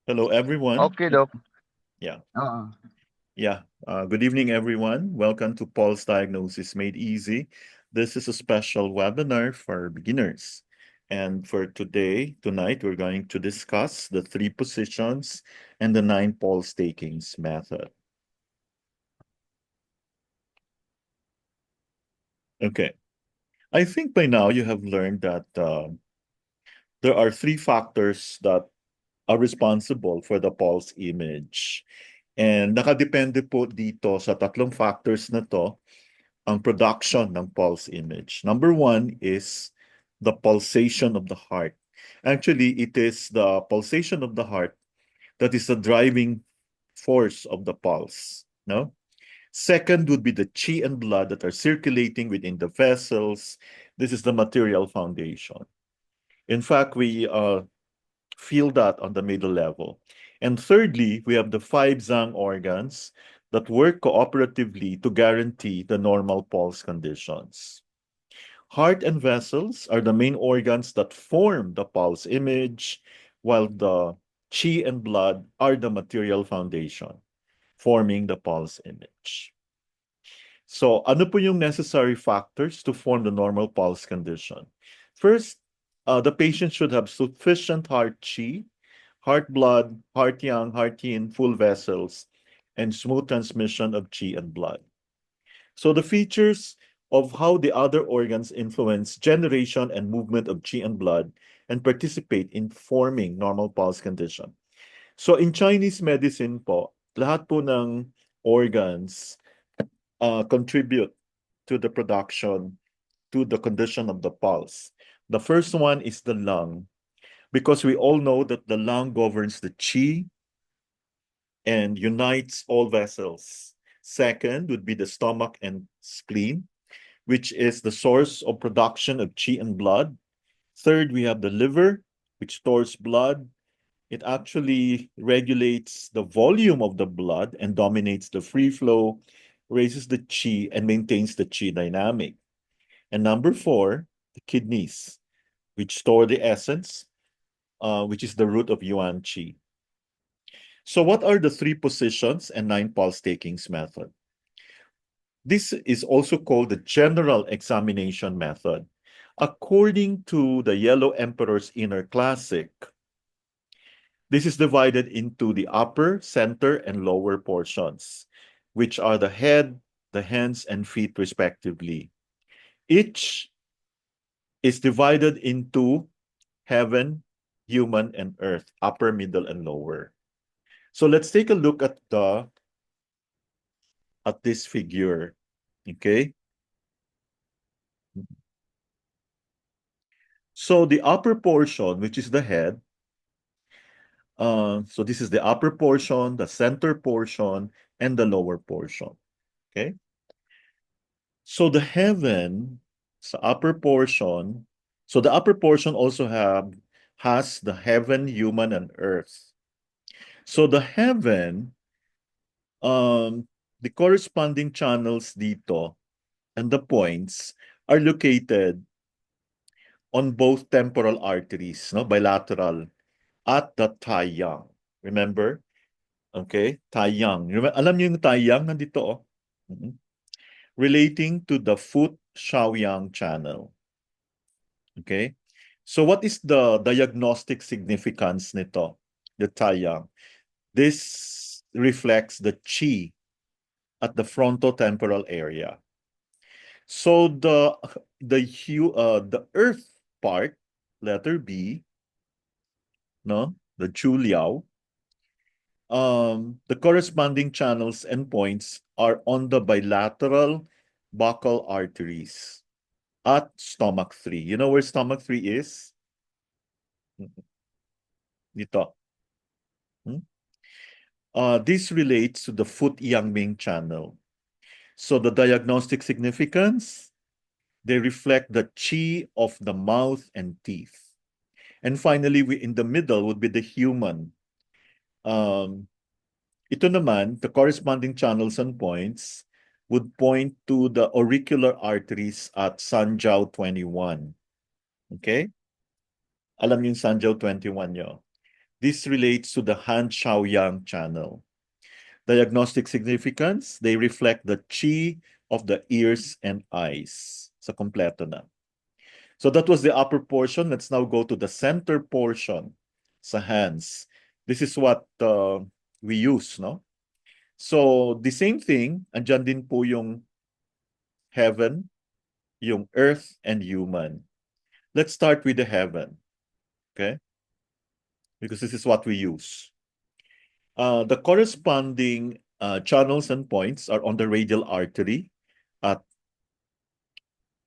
Hello, everyone. Okay, Doc. Yeah, Oo. yeah. Good evening, everyone. Welcome to Paul's Diagnosis Made Easy. This is a special webinar for beginners. And for tonight, we're going to discuss the three positions and the nine pulse takings method. Okay. I think by now you have learned that there are three factors that are responsible for the pulse image. And nakadepende po dito sa tatlong factors na to ang production ng pulse image. Number one is the pulsation of the heart. Actually, it is the pulsation of the heart that is the driving force of the pulse. No? Second would be the chi and blood that are circulating within the vessels. This is the material foundation. In fact, we feel that on the middle level. And thirdly, we have the five Zhang organs that work cooperatively to guarantee the normal pulse conditions. Heart and vessels are the main organs that form the pulse image, while the chi and blood are the material foundation forming the pulse image. So, ano po yung necessary factors to form the normal pulse condition? First, the patient should have sufficient heart chi, heart blood, heart yang, heart yin, full vessels, and smooth transmission of chi and blood. So the features of how the other organs influence generation and movement of chi and blood and participate in forming normal pulse condition. So in Chinese medicine po, lahat po ng organs contribute to the production, to the condition of the pulse. The first one is the lung, because we all know that the lung governs the chi and unites all vessels. Second would be the stomach and spleen, which is the source of production of chi and blood. Third, we have the liver, which stores blood. It actually regulates the volume of the blood and dominates the free flow, raises the chi, and maintains the chi dynamic. And number four, the kidneys, which store the essence, which is the root of yuan chi. So, what are the three positions and nine pulse takings method? This is also called the general examination method. According to the Yellow Emperor's Inner Classic, this is divided into the upper, center, and lower portions, which are the head, the hands, and feet, respectively. Each is divided into heaven, human, and earth, upper, middle, and lower. So let's take a look at this figure. Okay. So the upper portion, which is the head, so this is the upper portion, the center portion, and the lower portion. Okay. So the heaven, sa upper portion, so the upper portion also has the heaven, human, and earth. So the heaven, the corresponding channels dito and the points are located on both temporal arteries, no, bilateral, at the taiyang. Remember? Okay, taiyang. Alam niyo yung taiyang nandito, oh. Mhm. Relating to the foot Shaoyang channel. Okay? So what is the diagnostic significance nito? The taiyang. This reflects the chi at the frontotemporal area. So the earth part, letter B, no, the chu liao, the corresponding channels and points are on the bilateral buccal arteries at stomach 3. You know where stomach 3 is? Dito. Hmm? This relates to the foot Yangming channel. So the diagnostic significance, they reflect the chi of the mouth and teeth. And finally, in the middle would be the human. Um, Ito naman, the corresponding channels and points would point to the auricular arteries at Sanjiao 21. Okay? Alam yung Sanjiao 21 nyo. This relates to the Han Shaoyang channel. Diagnostic significance, they reflect the qi of the ears and eyes. Sa kompleto na. So that was the upper portion. Let's now go to the center portion sa hands. This is what we use, no? So the same thing, andyan din po yung heaven, yung earth, and human. Let's start with the heaven, okay? Because this is what we use. The corresponding channels and points are on the radial artery at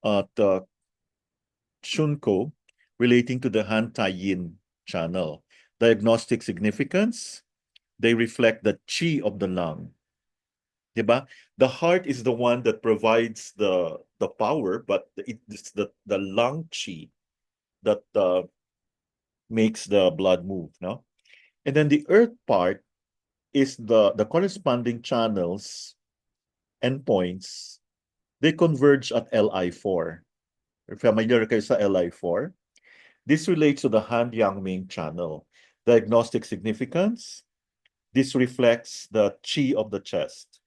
the Shunko relating to the Han Tai Yin channel. Diagnostic significance, they reflect the chi of the lung. Diba? The heart is the one that provides the power, but it's the lung chi that makes the blood move, no? And then the earth part is the corresponding channels and points. They converge at Li4. Familiar kayo sa Li4? This relates to the Han Yang Ming channel. Diagnostic significance, this reflects the chi of the chest.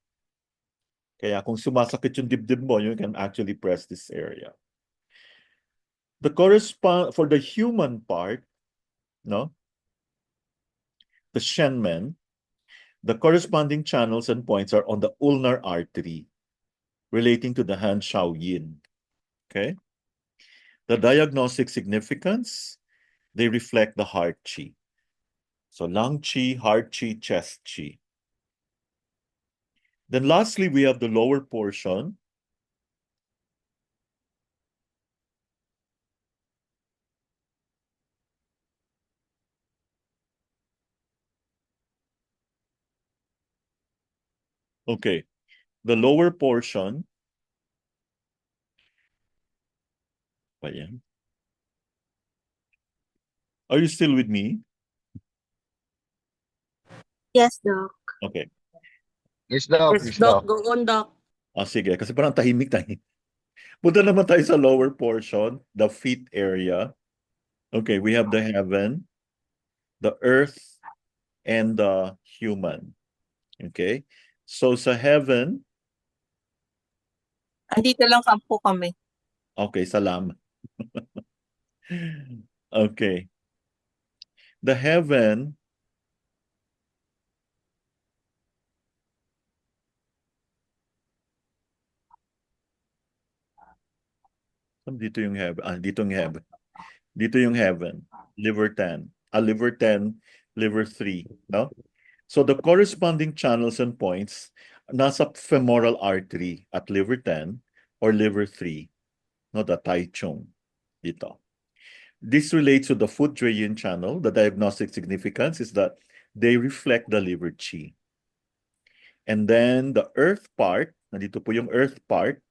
Kaya kung sumasakit yung dibdib mo, you can actually press this area. The correspond for the human part, no? The Shenmen, the corresponding channels and points are on the ulnar artery relating to the Han Shao Yin. Okay? The diagnostic significance, they reflect the heart chi. So lung chi, heart chi, chest chi. Then lastly, we have the lower portion. Okay. The lower portion. Ayan. Are you still with me? Yes, Doc. Okay. Yes, Doc. Yes, Yes, Doc. Doc. Go on, Doc. Sige. Kasi parang tahimik tayo. Punta naman tayo sa lower portion, the feet area. Okay, we have the heaven, the earth, and the human. Okay? So sa heaven, Andito lang po kami. okay, salamat. Okay. The heaven, dito yung heaven. Dito yung heaven. Dito yung heaven. Liver 10. Liver 10, liver 3. No? So the corresponding channels and points nasa femoral artery at liver 10 or liver 3. No, the Tai Chung. Dito. This relates to the foot yin channel. The diagnostic significance is that they reflect the liver chi. And then the earth part, nandito po yung earth part,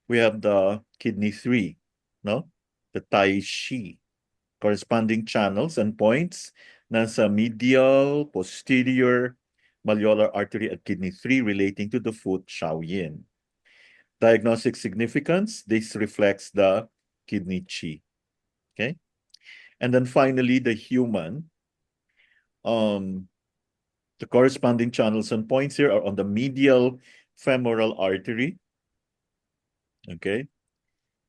we have the kidney 3, no? The Tai Chi. Corresponding channels and points nasa medial, posterior, malleolar artery at kidney 3 relating to the foot Shao Yin. Diagnostic significance, this reflects the kidney chi. Okay? And then finally, the human. The corresponding channels and points here are on the medial femoral artery, okay,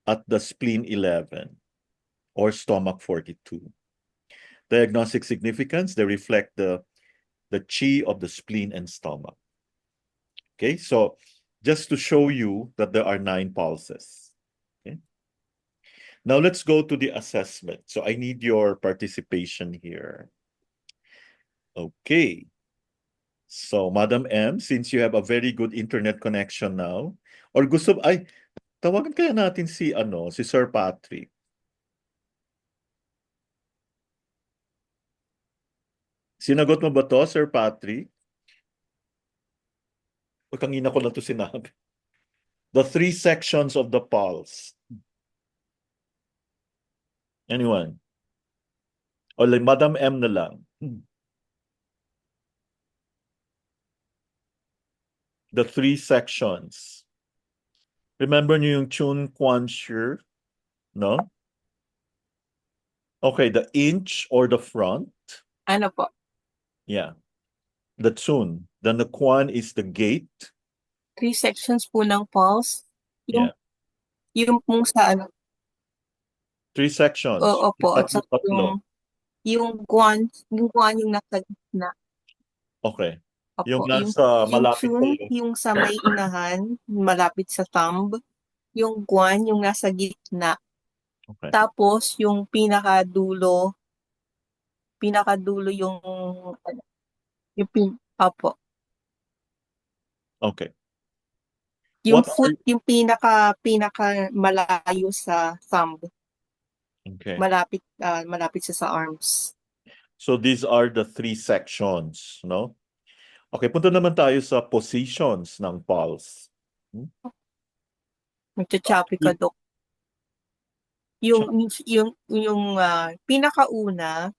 at the spleen 11 or stomach 42. Diagnostic significance, they reflect the chi of the spleen and stomach. Okay, so just to show you that there are 9 pulses. Okay. Now let's go to the assessment. So I need your participation here. Okay. So, Madam M, since you have a very good internet connection now, or tawagan kaya natin si Sir Patrick. Sinagot mo ba to, Sir Patrick? O kanina ko lang to sinabi. The 3 sections of the pulse. Anyone? O like Madam M na lang. The 3 sections. Remember niyo yung Chun Quan Shi, no? Okay, the inch or the front. Ano po? Yeah. The tsun. Then the quan is the gate. 3 sections po ng pulse. Yeah. Yung pong sa ano, 3 sections. opo, at saka Tatlo. yung guan yung nasa gitna. Okay. Yung Opo, nasa yung malapit tsun, sa'yo. yung sa may unahan, malapit sa thumb. Yung guan, yung nasa gitna. Okay. Tapos, yung pinakadulo opo. Okay. Yung What are foot, yung pinaka malayo sa thumb. Okay. Malapit sa arms. So these are the 3 sections, no? Okay, punta naman tayo sa positions ng pulse. Nagchachapi ka, Dok. Yung pinakauna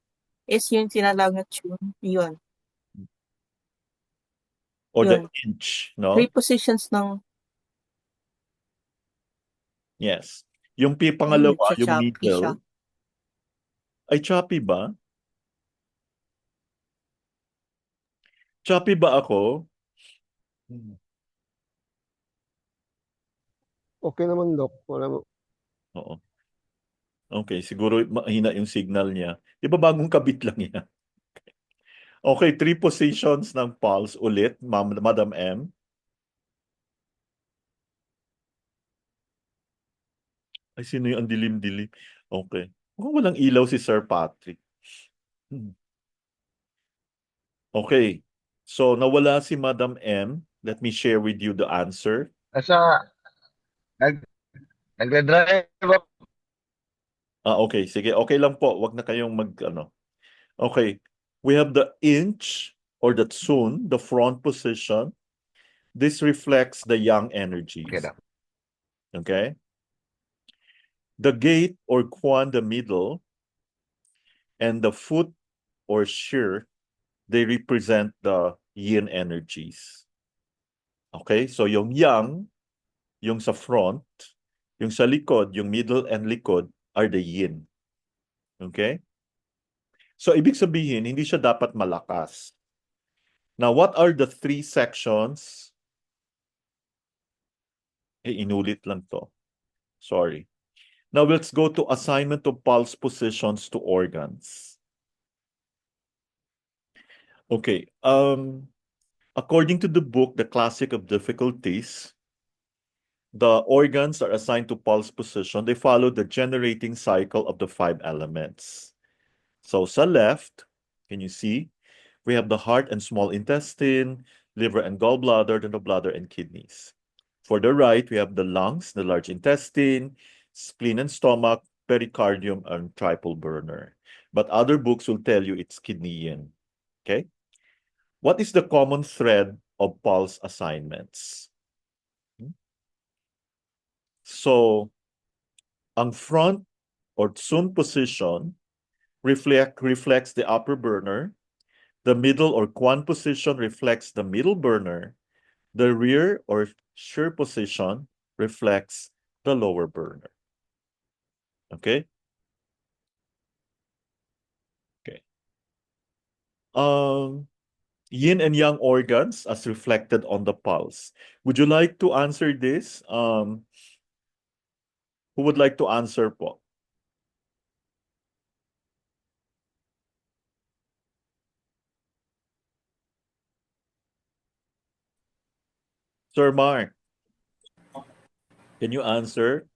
is yung tinatawag na tune. Yun. Or the Yun. inch, 3 no? positions ng Yes. Yung pangalawa, yung nagchachapi siya. middle. Ay, choppy ba? Choppy ba ako? Okay naman, Doc. Wala mo. Oo. Okay, siguro mahina yung signal niya. Di ba bagong kabit lang yan? Okay, 3 positions ng pulse ulit, Madam M. Ay, sino yung ang dilim-dilim? Okay. Mukhang walang ilaw si Sir Patrick. Okay. So, nawala si Madam M. Let me share with you the answer. Nasa, nag, nagdadrive ako. Okay. Sige. Okay lang po. Wag na kayong Okay. We have the inch or the tsun, the front position. This reflects the yang Okay, energies. Doc. Okay. The gate or quan, the middle, and the foot or shear, they represent the yin energies. Okay. So, yung yang, yung sa front, yung sa likod, yung middle and likod are the yin. Okay? So, ibig sabihin, hindi siya dapat malakas. Now, what are the 3 sections? Inulit lang to. Sorry. Now, let's go to assignment of pulse positions to organs. Okay. According to the book, The Classic of Difficulties, the organs are assigned to pulse position. They follow the generating cycle of the 5 elements. So sa left, can you see? We have the heart and small intestine, liver and gallbladder, then the bladder and kidneys. For the right, we have the lungs, the large intestine, spleen and stomach, pericardium, and triple burner. But other books will tell you it's kidney yin. Okay? What is the common thread of pulse assignments? So, ang front or tsun position reflects the upper burner. The middle or quan position reflects the middle burner. The rear or shear position reflects the lower burner. Okay? Okay. Yin and yang organs as reflected on the pulse. Would you like to answer this? Who would like to answer po? Sir Mark, can you answer?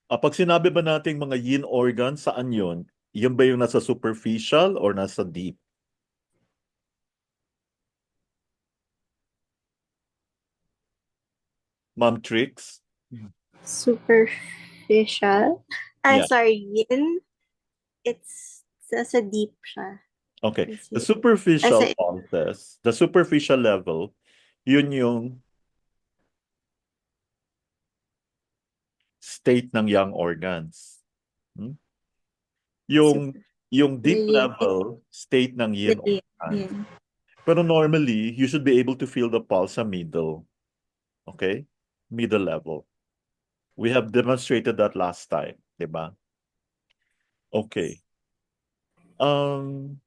Pag sinabi ba nating mga yin organs, saan yun? Yun ba yung nasa superficial or nasa deep? Ma'am Trix? Superficial. Yeah. Sorry, yin. It's sa deep siya. Okay. Kasi- The superficial Kasi- pulses, the superficial level, yun yung state ng yang organs. Yung deep yin. level, state ng yin Yin. organs. Pero normally, you should be able to feel the pulse sa middle. Okay? Middle level. We have demonstrated that last time, di ba? Okay. Um,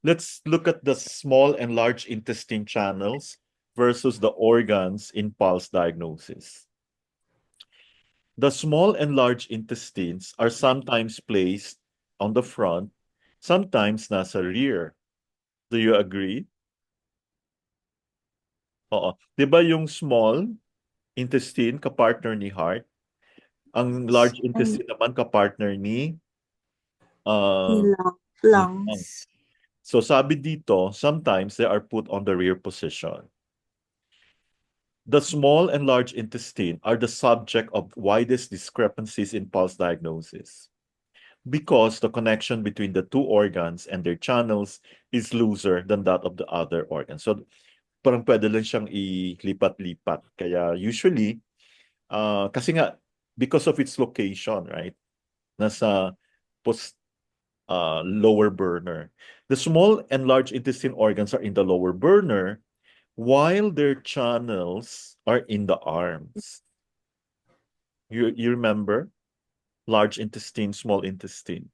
let's look at the small and large intestine channels versus the organs in pulse diagnosis. The small and large intestines are sometimes placed on the front, sometimes nasa rear. Do you agree? Oo. 'Di ba yung small intestine kapartner ni heart, ang large And intestine naman kapartner ni uh ni lung. lungs. So sabi dito, sometimes they are put on the rear position. The small and large intestine are the subject of widest discrepancies in pulse diagnosis because the connection between the two organs and their channels is looser than that of the other organs. So parang pwede lang siyang ilipat-lipat. Kaya usually, kasi nga, because of its location, right? Nasa post, lower burner. The small and large intestine organs are in the lower burner while their channels are in the arms. You remember? Large intestine, small intestine.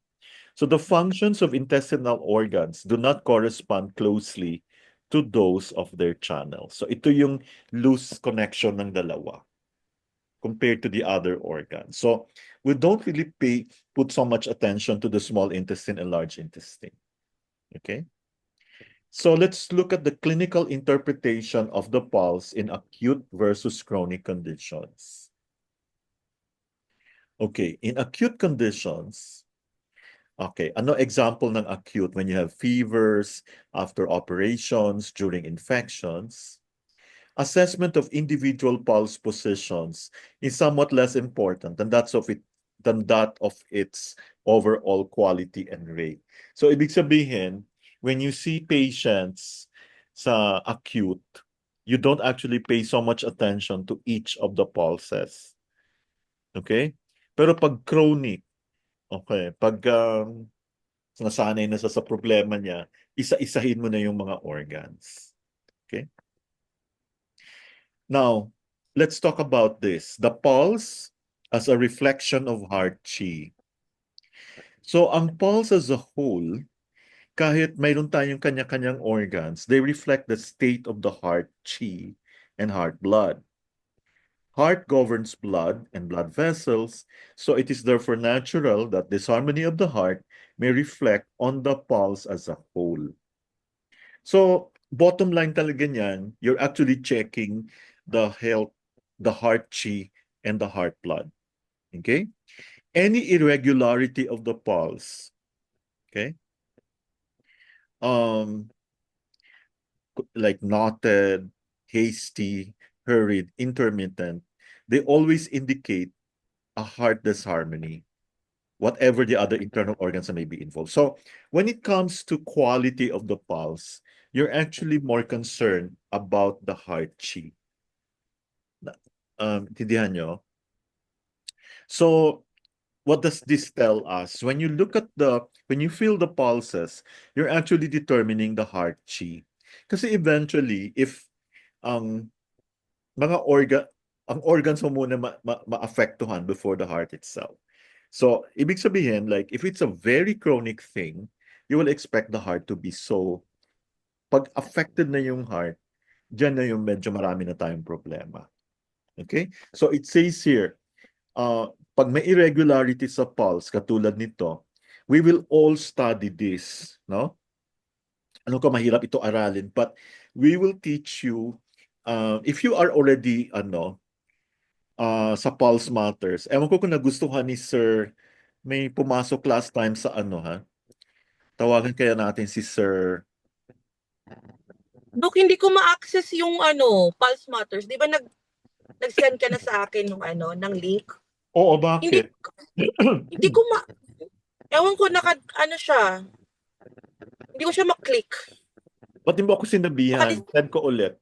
So the functions of intestinal organs do not correspond closely to those of their channels. So ito yung loose connection ng dalawa compared to the other organs. So we don't really put so much attention to the small intestine and large intestine. Okay? So let's look at the clinical interpretation of the pulse in acute versus chronic conditions. Okay, in acute conditions, okay, ano example ng acute when you have fevers, after operations, during infections? Assessment of individual pulse positions is somewhat less important than that of its overall quality and rate. So ibig sabihin, when you see patients sa acute, you don't actually pay so much attention to each of the pulses. Okay? Pero pag chronic, okay, pag nasanay na sa problema niya, isa-isahin mo na yung mga organs. Okay? Now, let's talk about this. The pulse as a reflection of heart chi. So, ang pulse as a whole, kahit mayroon tayong kanya-kanyang organs, they reflect the state of the heart chi and heart blood. Heart governs blood and blood vessels, so it is therefore natural that disharmony of the heart may reflect on the pulse as a whole. So, bottom line talaga niyan, you're actually checking the health, the heart chi, and the heart blood. Okay? Any irregularity of the pulse, okay? Like knotted, hasty, hurried, intermittent, they always indicate a heart disharmony, whatever the other internal organs that may be involved. So when it comes to quality of the pulse, you're actually more concerned about the heart chi. Tindihan nyo? So what does this tell us? When you feel the pulses, you're actually determining the heart chi. Kasi eventually, if ang ang organs mo muna maapektuhan before the heart itself. So, ibig sabihin, like, if it's a very chronic thing, you will expect the heart to be so, pag affected na yung heart, dyan na yung medyo marami na tayong problema. Okay? So, it says here, pag may irregularity sa pulse, katulad nito, we will all study this, no? Ano ko mahirap ito aralin, but we will teach you, if you are already, sa Pulse Matters, ewan ko kung nagustuhan ni Sir, may pumasok last time sa tawagan kaya natin si Sir. Dok, hindi ko ma-access yung Pulse Matters. Di ba nag-send ka na sa akin ng link? Oo, Hindi, bakit? hindi ko ewan ko, siya. Hindi ko siya maklik. Ba't di mo ako sinabihan? Baka Send ko ulit.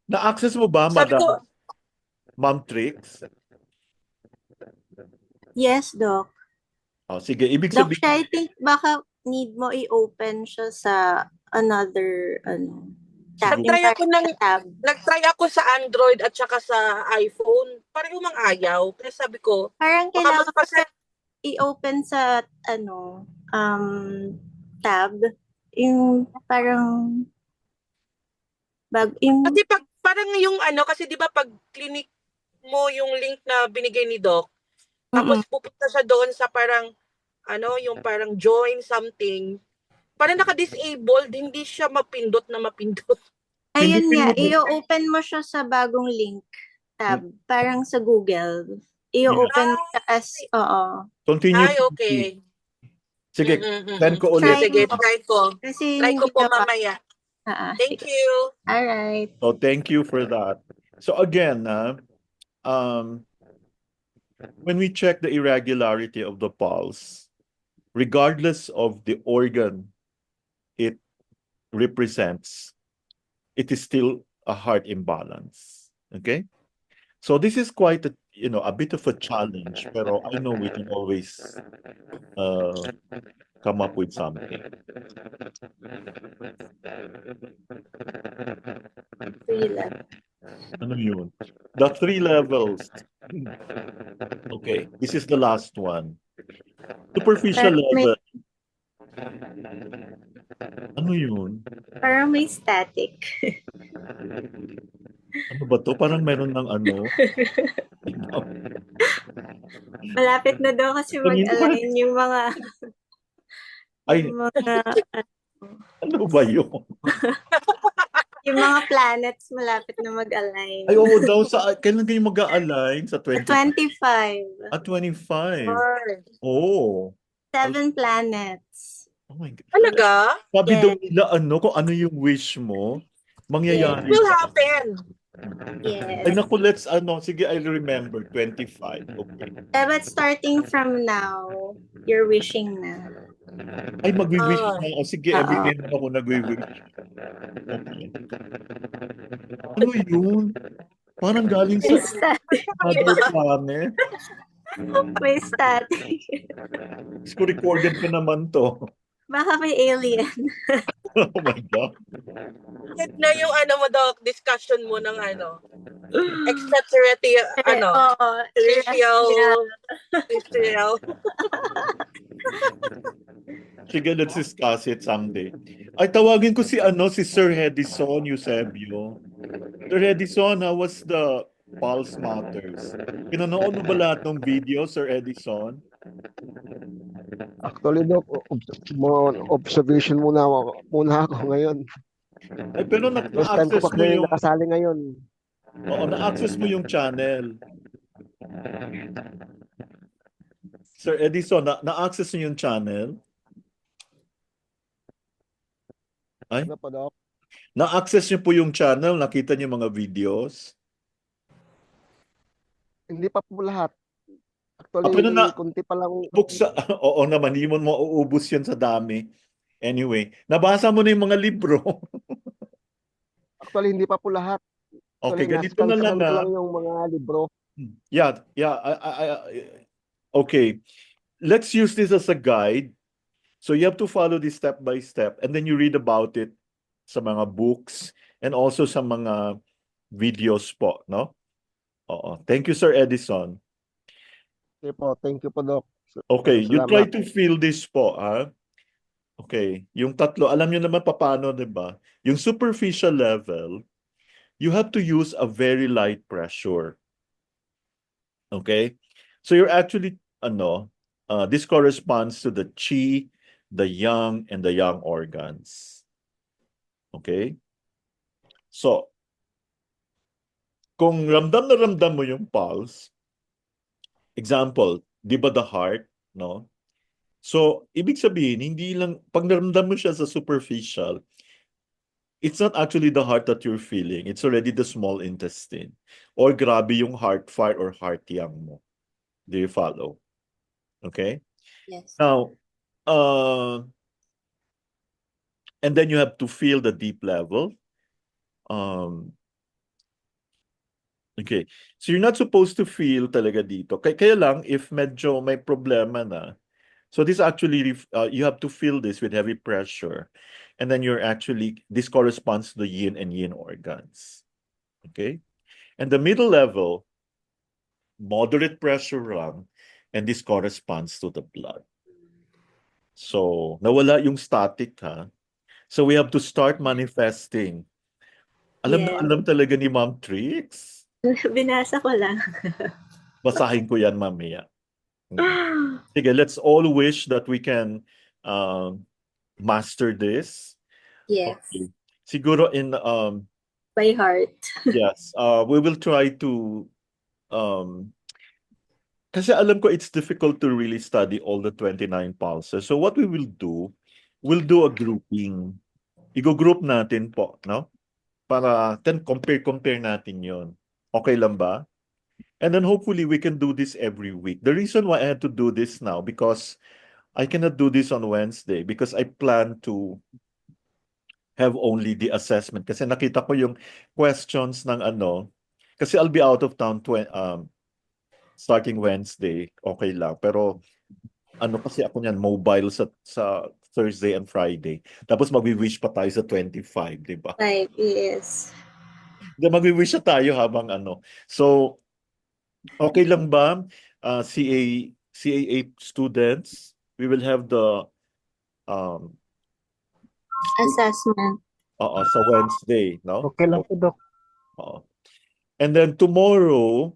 Na-access mo ba, sabi ko, Ma'am Trix? Yes, Doc. Oh, sige, ibig Doc, sabihin, siya, I think baka need mo i-open siya sa another, tab. nag-try ako tab. nag-try ako sa Android at saka sa iPhone. Pareho mang ayaw. Kaya sabi ko, Parang baka kailangan kasi i-open sa tab. Yung parang Kasi parang yung kasi di ba pag clinic mo yung link na binigay ni Doc, tapos pupunta siya doon sa parang, yung parang join something, parang naka-disabled, hindi siya mapindot na mapindot. ayun nga, Pindupin mo. i-open mo siya sa bagong link tab. Parang sa Google. I-open mo siya as, oo. Continue. Ay, okay. Sige, Mm-mm. send ko ulit. Try Sige, mo. try ko. Kasi Try ko hindi po na pa. mamaya. Thank Sige. you. Alright. So thank you for that. So again, when we check the irregularity of the pulse, regardless of the organ it represents, it is still a heart imbalance. Okay? So this is quite a bit of a challenge, pero I know we can always come up with something. Ano yun? The 3 levels. Okay, this is the last one. Superficial Parang may, level. Ano yun? parang may static. Ano ba to? Parang meron ng ano. Malapit na daw kasi mag-align yung mga Ay, ano ba yun? yung mga planets malapit na mag-align. Ay, oo daw. Kailan kayo mag-a-align? Sa 20? 25. 25. Ay. Oh. 7 planets. Oh my God. Talaga? Sabi Yes. daw nila kung ano yung wish mo, mangyayari. Will happen. Yes. Ay naku, sige, I'll remember, 25. Okay. But starting from now, you're wishing na. Ay, magwi-wish na. O sige, every Oo. day naman ako nagwi-wish. Okay. Ano yun? Parang galing sa May static. other planet. May static. Gusto recorded ko naman to. Baka may alien. Oh my God. Na yung mo, Doc, discussion mo ng extraterrestrial, Oo. terrestrial. Sige, let's discuss it someday. Ay, tawagin ko si Sir Hedison Eusebio. Sir Hedison, how was the Pulse Matters? Pinanood mo ba lahat ng video, Sir Edison? Actually, Doc, mga observation muna ako ngayon. Ay, pero First time ko na-access pa mo kayo yung... nakasali ngayon. Oo, na-access mo yung channel. Sir Edison, na-access mo yung channel? Ay? Ano pa, Doc? Na-access niyo po yung channel? Nakita niyo mga videos? Hindi pa po lahat. Actually, pero kunti pa lang. Oo naman, hindi mo mauubos yan sa dami. Anyway, nabasa mo na yung mga libro. Actually, hindi pa po lahat. Okay, Actually, ganito na lang ko lang yung mga libro. Yeah. Okay, let's use this as a guide. So you have to follow this step by step, and then you read about it sa mga books and also sa mga videos po, no? Oo. Thank you, Sir Edison. Okay po, thank you po, Doc. Okay, you Salamat. try to feel this po, ha? Okay, yung tatlo, alam nyo naman paano, di ba? Yung superficial level, you have to use a very light pressure. Okay? So you're actually, this corresponds to the qi, the yang, and the yang organs. Okay? So, kung ramdam na ramdam mo yung pulse, example, di ba the heart, no? So, ibig sabihin, hindi lang, pag naramdam mo siya sa superficial, it's not actually the heart that you're feeling. It's already the small intestine. Or grabe yung heart fire or heart yang mo. Do you follow? Okay? Yes. Now, and then you have to feel the deep level. Okay. So you're not supposed to feel talaga dito. Kaya lang, if medyo may problema na, so this actually, you have to feel this with heavy pressure. And then this corresponds to the yin and yin organs. Okay? And the middle level, moderate pressure lang. and this corresponds to the blood. So, nawala yung static ha. So, we have to start manifesting. Alam na Yeah. alam talaga ni Ma'am Trix. Binasa ko lang. Basahin ko yan mamaya. Sige, let's all wish that we can master this. Yes, Okay. Siguro in by heart. yes, we will try to kasi alam ko it's difficult to really study all the 29 pulses. So what we will do, we'll do a grouping. Igo-group natin po, no? Para then compare natin 'yon. Okay lang ba? And then hopefully we can do this every week. The reason why I had to do this now because I cannot do this on Wednesday because I plan to have only the assessment kasi nakita ko yung questions ng ano kasi I'll be out of town starting Wednesday, okay lang. Pero ano kasi ako niyan, mobile sa Thursday and Friday. Tapos magwi-wish pa tayo sa 25, di ba? Like, yes. Magwi-wish na tayo habang ano. So, okay lang ba? CAA students, we will have the Assessment. sa Wednesday, no? Okay lang po, Doc. Oo. And then tomorrow,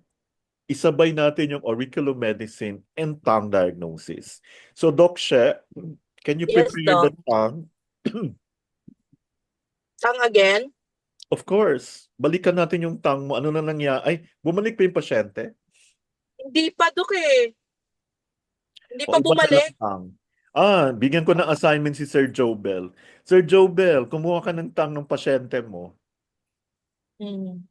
isabay natin yung auriculomedicine and tongue diagnosis. So, Doc She, can you Yes, prepare the Doc. tongue? Sang again? Of course. Balikan natin yung tongue mo. Ano na nangyari? Ay, bumalik pa yung pasyente? Hindi pa, Dok eh. Hindi O pa iba na bumalik. lang tongue? Bigyan ko ng assignment si Sir Jobel. Sir Jobel, kumuha ka ng tongue ng pasyente mo. Hmm.